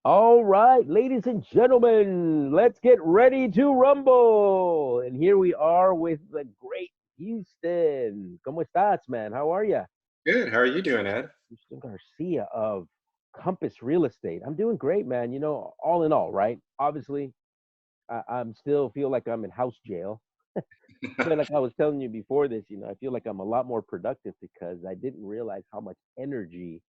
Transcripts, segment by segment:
All right, ladies and gentlemen, let's get ready to rumble. And here we are with the great Houston. ¿Cómo estás, man? How are you? Good. How are you doing, Ed? Houston Garcia of Compass Real Estate. I'm doing great, man. All in all, right? Obviously, I'm still feel like I'm in house jail. But like I was telling you before this, I feel like I'm a lot more productive because I didn't realize how much energy,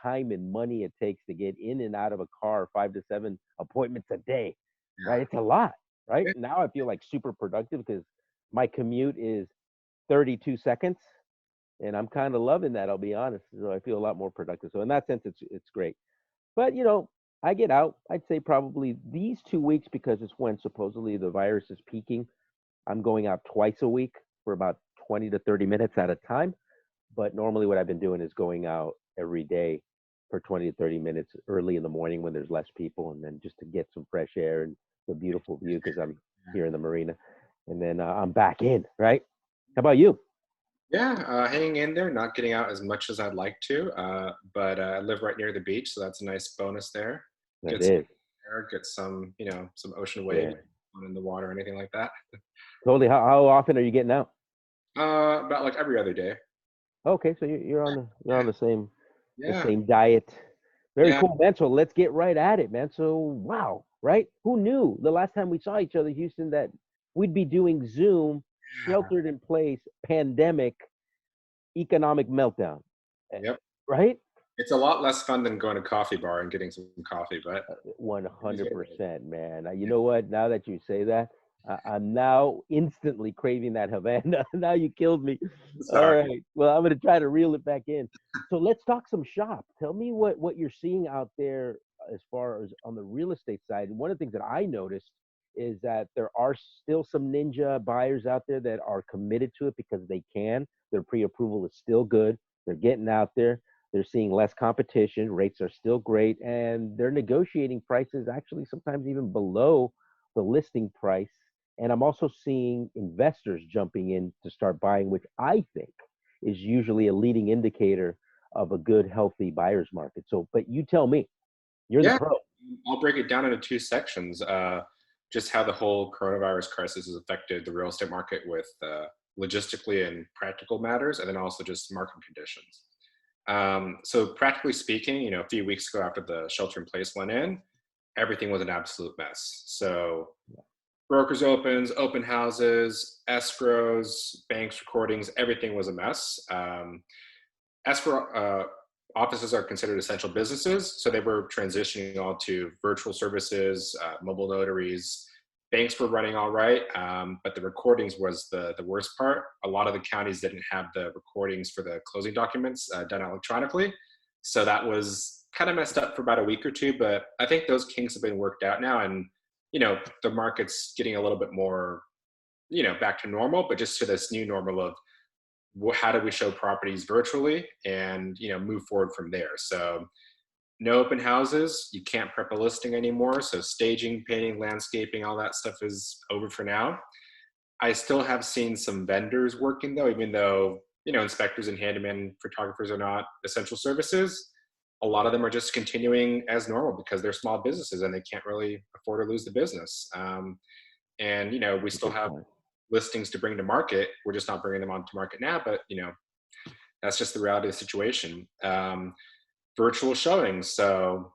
time, and money it takes to get in and out of a car 5 to 7 appointments a day, right? Yeah. It's a lot, right? Good. Now I feel like super productive because my commute is 32 seconds, and I'm kind of loving that. I'll be honest. So I feel a lot more productive. So in that sense, it's great. But I get out. I'd say probably these 2 weeks because it's when supposedly the virus is peaking. I'm going out twice a week for about 20 to 30 minutes at a time. But normally, what I've been doing is going out every day for 20 to 30 minutes early in the morning when there's less people, and then just to get some fresh air and the beautiful view because I'm here in the marina. And then I'm back in, right? How about you? Yeah, hanging in there, not getting out as much as I'd like to, but I live right near the beach, so that's a nice bonus there. That Get some is, air, get some ocean waves yeah, in the water, anything like that. totally. How often are you getting out? About like every other day. Okay, so you're on the Yeah, same diet. Very yeah, cool, man. So let's get right at it, man. So wow, right? Who knew the last time we saw each other, Houston, that we'd be doing Zoom, yeah. sheltered in place, pandemic, economic meltdown, Eh, Yep. right? It's a lot less fun than going to coffee bar and getting some coffee, but One it is hundred what it is. percent, man. You know what? Now that you say that, I'm now instantly craving that Havana. Now you killed me. All Sorry. right. Well, I'm gonna try to reel it back in. So let's talk some shop. Tell me what you're seeing out there as far as on the real estate side. One of the things that I noticed is that there are still some ninja buyers out there that are committed to it because they can. Their pre-approval is still good. They're getting out there. They're seeing less competition. Rates are still great, and they're negotiating prices actually sometimes even below the listing price. And I'm also seeing investors jumping in to start buying, which I think is usually a leading indicator of a good, healthy buyer's market. So, but you tell me, you're the Yeah, pro. I'll break it down into two sections. Just how the whole coronavirus crisis has affected the real estate market with logistically and practical matters, and then also just market conditions. So, practically speaking, a few weeks ago after the shelter in place went in, everything was an absolute mess. So, brokers opens, open houses, escrows, banks recordings, everything was a mess. Escrow offices are considered essential businesses, so they were transitioning all to virtual services, mobile notaries. Banks were running all right, but the recordings was the worst part. A lot of the counties didn't have the recordings for the closing documents done electronically, so that was kind of messed up for about a week or two. But I think those kinks have been worked out now, and the market's getting a little bit more back to normal, but just to this new normal of how do we show properties virtually and move forward from there. So no open houses, you can't prep a listing anymore, so staging, painting, landscaping, all that stuff is over for now. I still have seen some vendors working though, even though inspectors and handyman photographers are not essential services. A lot of them are just continuing as normal because they're small businesses and they can't really afford to lose the business. And we That's a still good have point. listings to bring to market. We're just not bringing them onto market now, but that's just the reality of the situation. Virtual showings. So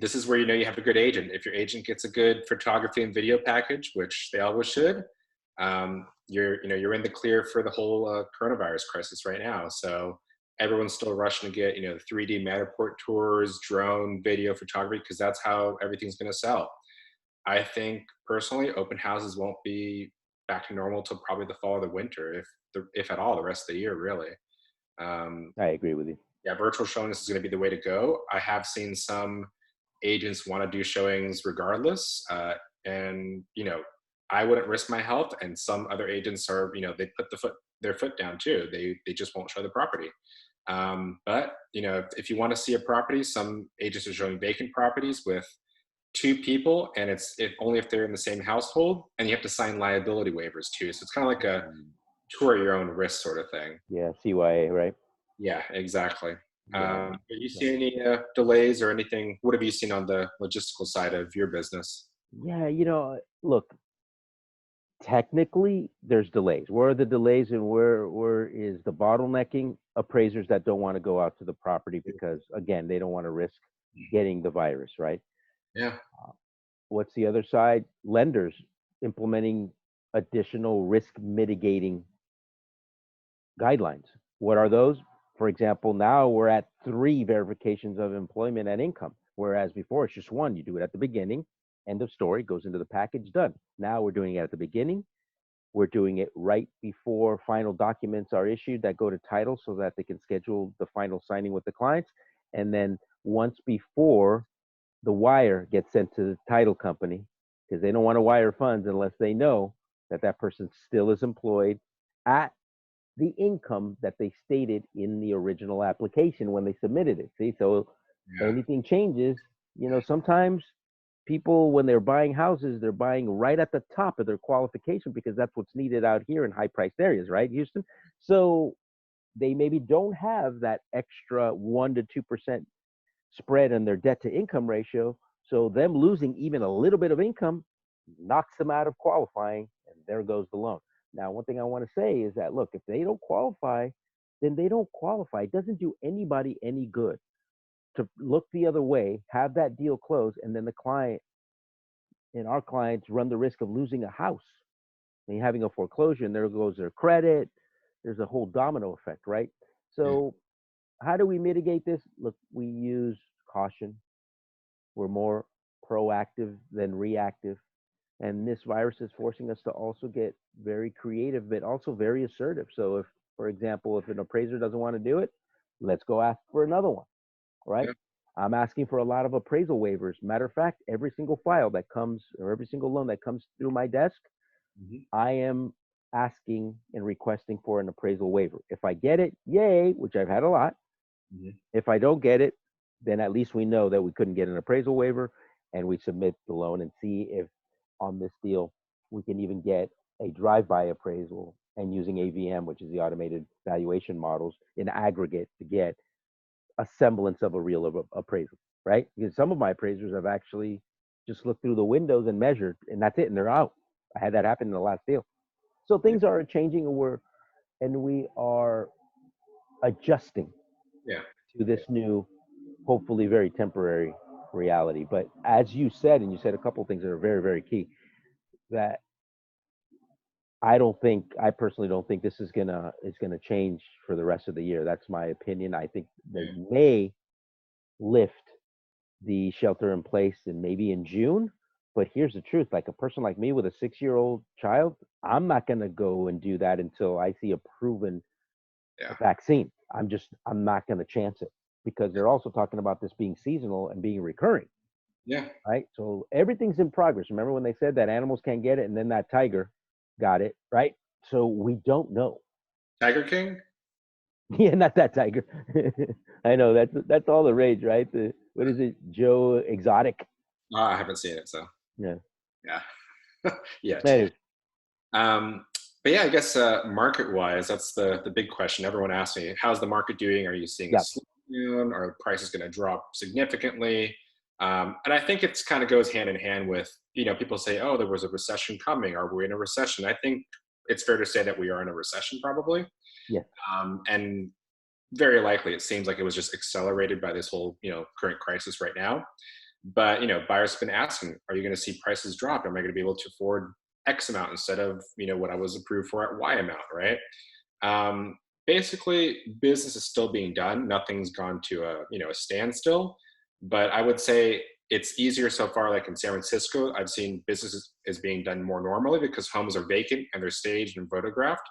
this is where you have a good agent. If your agent gets a good photography and video package, which they always should, you're in the clear for the whole coronavirus crisis right now. So everyone's still rushing to get 3D Matterport tours, drone video photography, because that's how everything's going to sell. I think personally, open houses won't be back to normal till probably the fall or the winter, if at all, the rest of the year really. Um, I agree with you. yeah, virtual showings is going to be the way to go. I have seen some agents want to do showings regardless, and I wouldn't risk my health. And some other agents are, they put their foot down too. They just won't show the property. But if you want to see a property, some agents are showing vacant properties with two people, and it's only if they're in the same household, and you have to sign liability waivers too. So it's kind of like a Mm, tour at your own risk sort of thing. yeah, CYA, right? Yeah, exactly. Yeah. Have you So, seen any delays or anything? What have you seen on the logistical side of your business? yeah, look, technically there's delays. Where are the delays and where is the bottlenecking? Appraisers that don't want to go out to the property because again, they don't want to risk getting the virus, right? Yeah, What's the other side? Lenders implementing additional risk mitigating guidelines. What are those? For example, now we're at 3 verifications of employment and income, whereas before it's just one. You do it at the beginning, end of story, goes into the package, done. Now we're doing it at the beginning. We're doing it right before final documents are issued that go to title so that they can schedule the final signing with the clients. And then once before the wire gets sent to the title company, because they don't want to wire funds unless they know that that person still is employed at the income that they stated in the original application when they submitted it. See, so yeah, anything changes, sometimes people, when they're buying houses, they're buying right at the top of their qualification because that's what's needed out here in high priced areas, right, Houston? So they maybe don't have that extra 1 to 2% spread in their debt to income ratio. So them losing even a little bit of income knocks them out of qualifying, and there goes the loan. Now, one thing I want to say is that look, if they don't qualify, then they don't qualify. It doesn't do anybody any good to look the other way, have that deal close, and then the client and our clients run the risk of losing a house and having a foreclosure, and there goes their credit. There's a whole domino effect, right? yeah, So, how do we mitigate this? Look, we use caution. We're more proactive than reactive. And this virus is forcing us to also get very creative, but also very assertive. So, if, for example, if an appraiser doesn't want to do it, let's go ask for another one, right? yeah. I'm asking for a lot of appraisal waivers. Matter of fact, every single file that comes or every single loan that comes through my desk, Mhm, I am asking and requesting for an appraisal waiver. If I get it, yay, which I've had a lot. mhm. If I don't get it, then at least we know that we couldn't get an appraisal waiver and we submit the loan and see if on this deal we can even get a drive-by appraisal and using AVM, which is the automated valuation models in aggregate to get a semblance of a real appraisal, right? Because some of my appraisers have actually just looked through the windows and measured and that's it and they're out. I had that happen in the last deal. So Yeah, things are changing and we are adjusting yeah, to this new, hopefully very temporary reality. But as you said, and you said a couple of things that are very, very key, that I personally don't think this is gonna change for the rest of the year. That's my opinion. I think they yeah, may lift the shelter in place and maybe in June. But here's the truth: like a person like me with a 6-year-old child, I'm not gonna go and do that until I see a proven yeah, vaccine. I'm not gonna chance it because they're also talking about this being seasonal and being recurring. yeah. Right? So everything's in progress. Remember when they said that animals can't get it, and then that tiger got it, right? So we don't know. Tiger King? Yeah, not that tiger. I know that's all the rage, right? What is it, Joe Exotic? I haven't seen it, so Yeah. yeah, yet. Anyway, Um, but yeah, I guess market-wise, that's the big question. Everyone asks me, "How's the market doing? Are you seeing a yeah, slowdown? Are prices going to drop significantly?" And I think it's kind of goes hand in hand with people say, "Oh, there was a recession coming. Are we in a recession?" I think it's fair to say that we are in a recession, probably, yeah, and very likely it seems like it was just accelerated by this whole current crisis right now. But buyers have been asking, are you going to see prices drop? Am I going to be able to afford X amount instead of what I was approved for at Y amount, right? um, Basically business is still being done, nothing's gone to a standstill, but I would say it's easier so far. Like in San Francisco, I've seen business is being done more normally because homes are vacant and they're staged and photographed.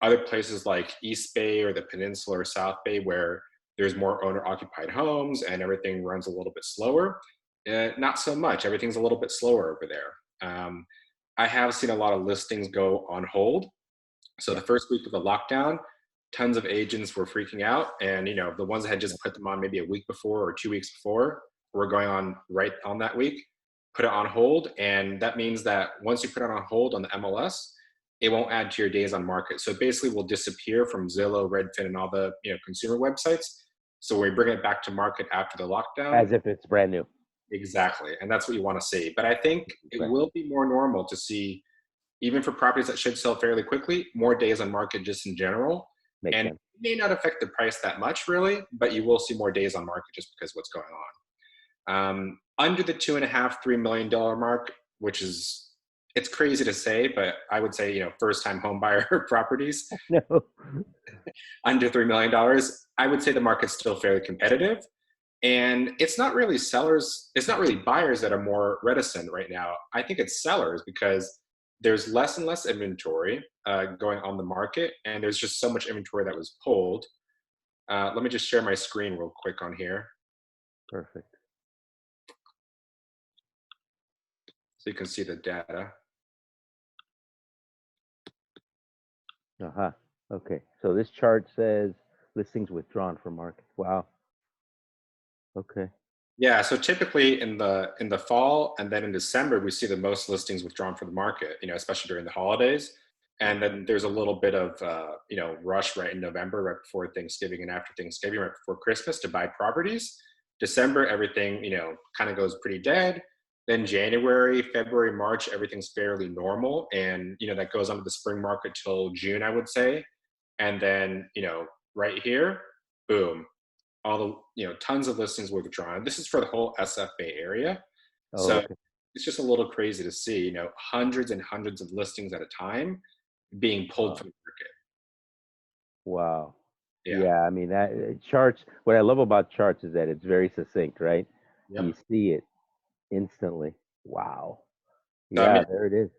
Other places like East Bay or the Peninsula or South Bay, where there's more owner occupied homes and everything runs a little bit slower, not so much. Everything's a little bit slower over there. I have seen a lot of listings go on hold. So yeah, the first week of the lockdown, tons of agents were freaking out, and the ones that had yeah, just put them on maybe a week before or 2 weeks before were going on right on that week, put it on hold, and that means that once you put it on hold on the MLS, it won't add to your days on market. So it basically will disappear from Zillow, Redfin, and all the consumer websites. So when we bring it back to market after the lockdown, As if it's brand new. exactly. And that's what you want to see. But I think it Right. will be more normal to see, even for properties that should sell fairly quickly, more days on market just in general. Makes And sense. it may not affect the price that much, really, but you will see more days on market just because of what's going on. Under the $2.5, $3 million mark, which is, it's crazy to say, but I would say, first time home buyer properties No. under $3 million, I would say the market's still fairly competitive. And it's not really sellers, it's not really buyers that are more reticent right now. I think it's sellers because there's less and less inventory going on the market, and there's just so much inventory that was pulled. Let me just share my screen real quick on here Perfect. so you can see the data. Uh-huh. Okay. So this chart says listings withdrawn from market. Wow. Okay. Yeah, so typically in the fall and then in December, we see the most listings withdrawn from the market, especially during the holidays. Yeah. And then there's a little bit of rush right in November, right before Thanksgiving and after Thanksgiving, right before Christmas to buy properties. December, everything kind of goes pretty dead. Then January, February, March, everything's fairly normal, and that goes on to the spring market till June, I would say. And then right here, boom, all the tons of listings were withdrawn. This is for the whole SF Bay area, Oh, so okay. it's just a little crazy to see hundreds and hundreds of listings at a time being pulled Wow. from the market. Wow. Yeah. Yeah, I mean that charts. What I love about charts is that it's very succinct, right? You Yep. see it instantly. Wow. So I mean, Yeah, there it is.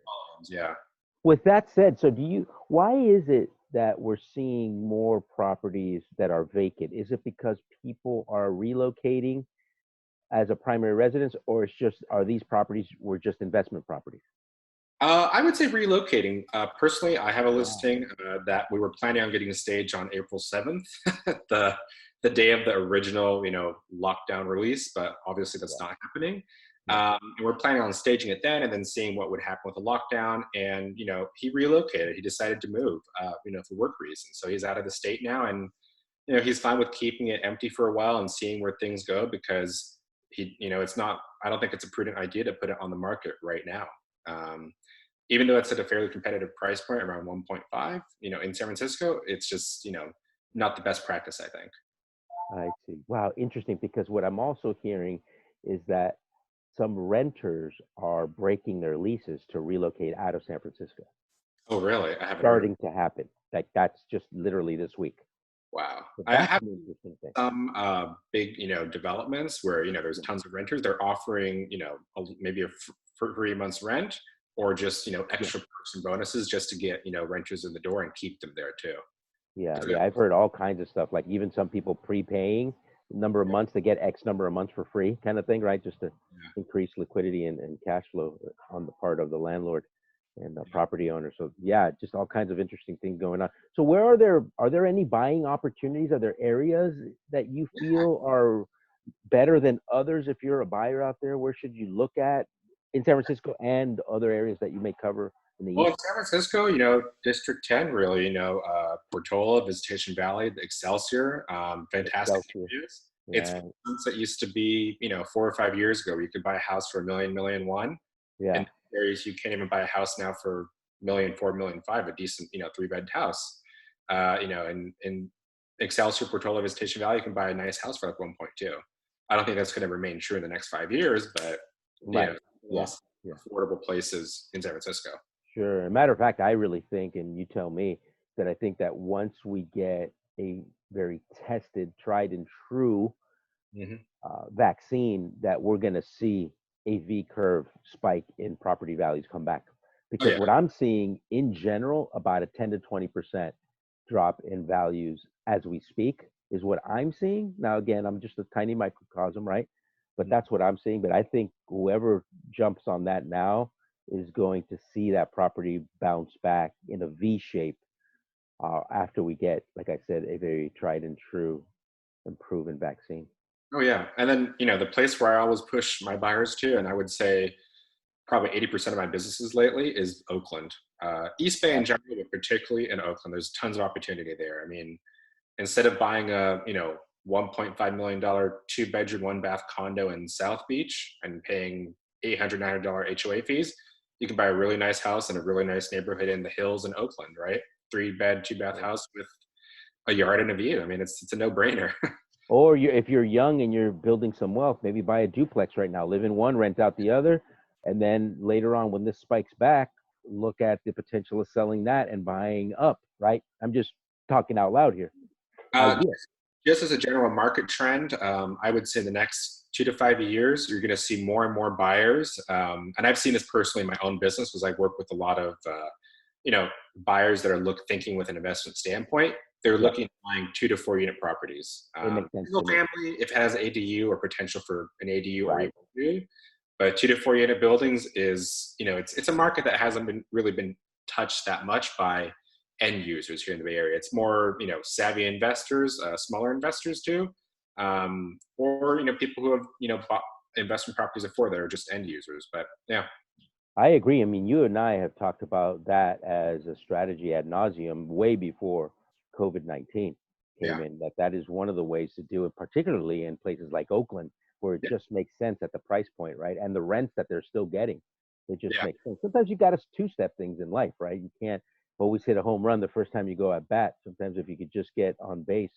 yeah. With that said, so why is it that we're seeing more properties that are vacant? Is it because people are relocating as a primary residence, or are these properties were just investment properties? I would say relocating. Personally, I have a Wow. listing that we were planning on getting staged on April 7th, the the day of the original, lockdown release. But obviously, that's Yeah. not happening. Yeah. And we're planning on staging it then, and then seeing what would happen with the lockdown. And he relocated. He decided to move, for work reasons. So he's out of the state now, and he's fine with keeping it empty for a while and seeing where things go because it's not. I don't think it's a prudent idea to put it on the market right now. Um, Even though it's at a fairly competitive price point around 1.5, in San Francisco, it's just, not the best practice, I think. I see. Wow, interesting. Because what I'm also hearing is that some renters are breaking their leases to relocate out of San Francisco. Oh, really? I haven't heard of. Starting to happen. Like that's just literally this week. Wow. So I that's have an interesting thing. some big, developments where, there's tons of renters. They're offering, maybe a 3 months rent or just, Yeah. extra perks and bonuses just to get, renters in the door and keep them there too. Yeah, It's good. yeah, I've heard all kinds of stuff, like even some people prepaying number of Yeah. months to get X number of months for free kind of thing, right? Just to Yeah. increase liquidity and cash flow on the part of the landlord and the Yeah. property owner. So yeah, just all kinds of interesting things going on. So are there any buying opportunities? Are there areas that you feel are better than others if you're a buyer out there? Where should you look at in San Francisco and other areas that you may cover in the Well, East? in San Francisco, District 10, really, Portola, Visitation Valley, the Excelsior, fantastic Excelsior. areas. It's Yeah, that used to be, 4 or 5 years ago, where you could buy a house for a million, million one. yeah. In areas, you can't even buy a house now for million, 4, 1,000,005, a decent, 3-bed house. In Excelsior, Portola, Visitation Valley, you can buy a nice house for like 1.2. I don't think that's going to remain true in the next 5 years, but Right. Yeah. less Yeah. affordable places in San Francisco. Sure. Matter of fact, I really think, and you tell me, that I think that once we get a very tested, tried and true Hmm. vaccine, that we're going to see a V curve spike in property values come back. Oh Because yeah. what I'm seeing in general, about a 10 to 20% drop in values as we speak, is what I'm seeing. Now, again, I'm just a tiny microcosm, right? But that's what I'm seeing. But I think whoever jumps on that now is going to see that property bounce back in a V shape after we get, like I said, a very tried and true and proven vaccine. Oh yeah. And then, the place where I always push my buyers to, and I would say probably 80% of my businesses lately is Oakland. East Bay Yeah. in general, but particularly in Oakland, there's tons of opportunity there. I mean, instead of buying a, $1.5 million 2-bedroom, 1-bath condo in South Beach and paying $800 HOA fees, you can buy a really nice house in a really nice neighborhood in the hills in Oakland, right? 3-bed, 2-bath Right. house with a yard and a view. I mean, it's a no-brainer. Or if you're young and you're building some wealth, maybe buy a duplex right now, live in one, rent out the other, and then later on when this spikes back, look at the potential of selling that and buying up, right? I'm just talking out loud here. Uh, Idea. just as a general market trend, I would say the next 2 to 5 years, you're going to see more and more buyers. And I've seen this personally in my own business because I work with a lot of, you know, buyers that are thinking with an investment standpoint. They're Yep. looking at buying 2 to 4 unit properties. It makes sense Single to me. family, if it has ADU or potential for an ADU or even Right. two, but 2 to 4 unit buildings is, it's a market that hasn't really been touched that much by end users here in the Bay Area. It's more, savvy investors, smaller investors too, or people who have bought investment properties before that are just end users. But yeah, I agree. I mean, you and I have talked about that as a strategy ad nauseum way before COVID-19 came yeah, in, that is one of the ways to do it, particularly in places like Oakland, where it yeah, just makes sense at the price point, right? And the rents that they're still getting, it just yeah. makes sense. Sometimes you got to two-step things in life, right? You can't always hit a home run the first time you go at bat. Sometimes if you could just get on base,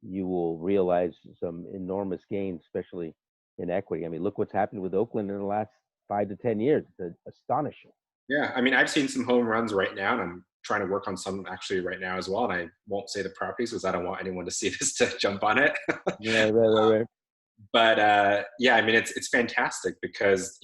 you will realize some enormous gains, especially in equity. I mean, look what's happened with Oakland in the last 5 to 10 years. It's astonishing. Yeah, I mean, I've seen some home runs right now, and I'm trying to work on some actually right now as well. And I won't say the properties because I don't want anyone to see this to jump on it. Right, right, right, right. But yeah, I mean, it's fantastic because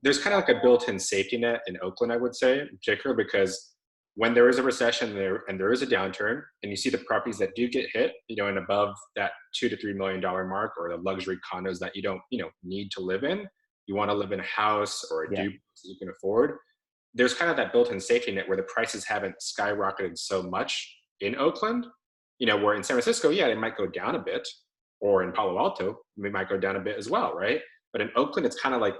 there's kind of like a built-in safety net in Oakland, I would say, in particular, because when there is a recession and there is a downturn, and you see the properties that do get hit, and above that $2 to $3 million mark, or the luxury condos that you don't need to live in, you want to live in a house or a Yeah, duplex that you can afford. There's kind of that built-in safety net where the prices haven't skyrocketed so much in Oakland, where in San Francisco, yeah, it might go down a bit, or in Palo Alto, it might go down a bit as well, right? But in Oakland, it's kind of like,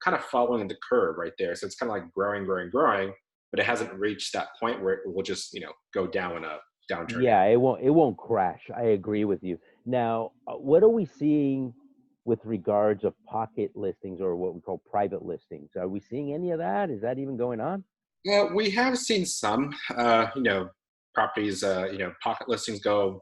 kind of following the curve right there. So it's kind of like growing, growing, growing, but it hasn't reached that point where it will just, go down in a downturn yet. yeah. It won't crash. I agree with you. Now, what are we seeing with regards of pocket listings or what we call private listings? Are we seeing any of that? Is that even going on? Yeah, we have seen some, properties, pocket listings go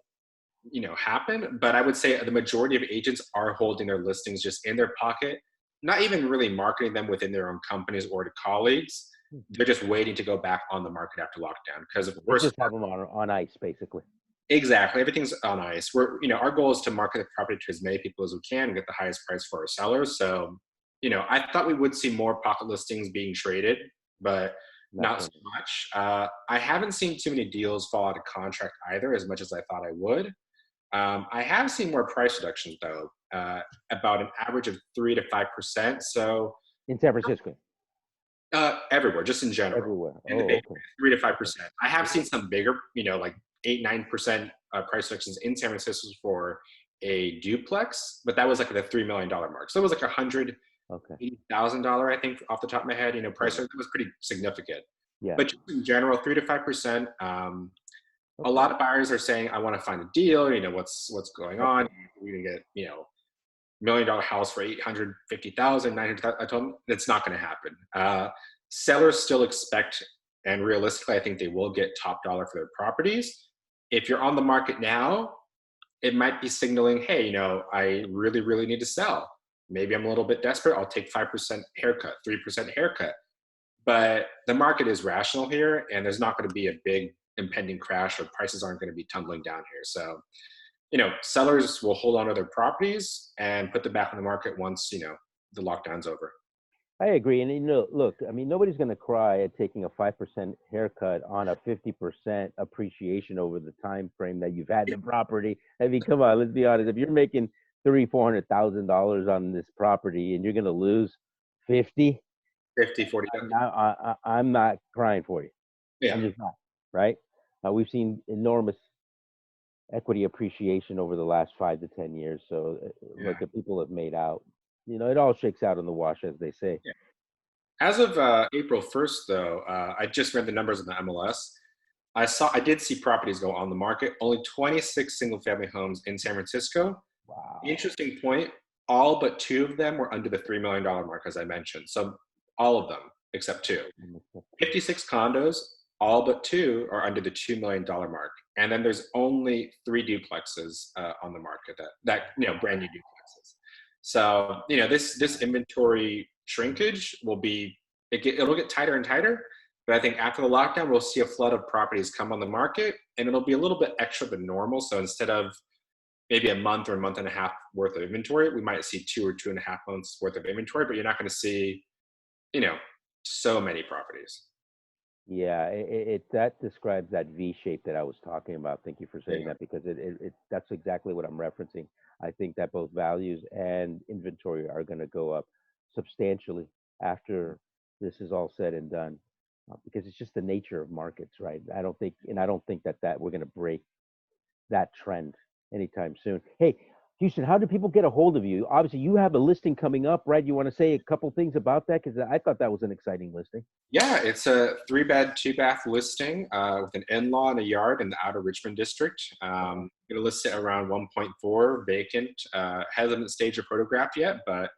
happen, but I would say the majority of agents are holding their listings just in their pocket, not even really marketing them within their own companies or to colleagues. They're just waiting to go back on the market after lockdown because of They course. just have them on ice, basically. Exactly, everything's on ice. Our goal is to market the property to as many people as we can and get the highest price for our sellers. So I thought we would see more pocket listings being traded, but Not not so so much. much. I haven't seen too many deals fall out of contract either, as much as I thought I would. I have seen more price reductions though, about an average of 3 to 5%. So In San Francisco, everywhere, just in general, everywhere. in the Oh, Bay Area, okay. three to five Okay. percent. I have seen some bigger, like 8, 9% price reductions in San Francisco for a duplex, but that was like the $3 million mark. So it was like Okay. $180,000, I think, off the top of my head. Price Right. that was pretty significant. Yeah. But just in general, 3 to 5%. A Okay. lot of buyers are saying, "I want to find a deal. What's going on? Okay. We're gonna get $1 million house for 850,000, 900,000. I told them that's not going to happen. Sellers still expect, and realistically, I think they will get top dollar for their properties. If you're on the market now, it might be signaling, hey, I really, really need to sell. Maybe I'm a little bit desperate. I'll take 5% haircut, 3% haircut. But the market is rational here, and there's not going to be a big impending crash, or prices aren't going to be tumbling down here. So sellers will hold on to their properties and put them back on the market once, the lockdown's over. I agree. And look, I mean, nobody's going to cry at taking a 5% haircut on a 50% appreciation over the time frame that you've had the property. I mean, come on, let's be honest. If you're making $300,000, $400,000 on this property and you're going to lose 50, 50, 40. I'm not crying for you. Yeah. I'm just not, right? We've seen enormous equity appreciation over the last 5 to 10 years. So Yeah. look, if people have made out, it all shakes out in the wash, as they say. Yeah. As of April 1st, though, I just read the numbers in the MLS. I did see properties go on the market. Only 26 single family homes in San Francisco. Wow. Interesting point. All but two of them were under the $3 million mark, as I mentioned. So all of them except two. 56 condos, all but two are under the $2 million mark. And then there's only three duplexes on the market that brand new duplexes. So this inventory shrinkage it'll get tighter and tighter. But I think after the lockdown, we'll see a flood of properties come on the market, and it'll be a little bit extra than normal. So instead of maybe a month or a month and a half worth of inventory, we might see 2 or 2.5 months worth of inventory, but you're not going to see, so many properties. Yeah, that describes that V shape that I was talking about. Thank you for saying Yeah. that, because that's exactly what I'm referencing. I think that both values and inventory are going to go up substantially after this is all said and done, because it's just the nature of markets, right? I don't think that we're going to break that trend anytime soon. Hey, Houston, how do people get a hold of you? Obviously, you have a listing coming up, right? You want to say a couple things about that? Because I thought that was an exciting listing. Yeah, it's a 3-bed, 2-bath listing with an in-law and a yard in the outer Richmond district. Wow. Going to list it around 1.4 vacant. Hasn't staged a photograph yet, but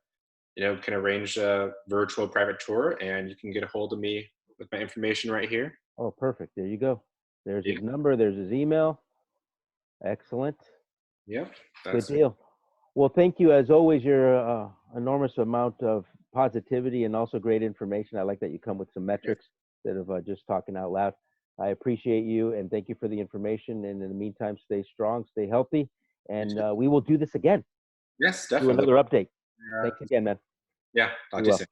can arrange a virtual private tour, and you can get a hold of me with my information right here. Oh, perfect. There you go. There's Yeah. his number. There's his email. Excellent. Yep. Good That's it. deal. Well, thank you as always. Your enormous amount of positivity and also great information. I like that you come with some metrics instead of just talking out loud. I appreciate you and thank you for the information. And in the meantime, stay strong, stay healthy, You and too. we will do this again. Yes, Do definitely. another update. Uh, Thanks again, man. yeah. Talk Be to you well. soon.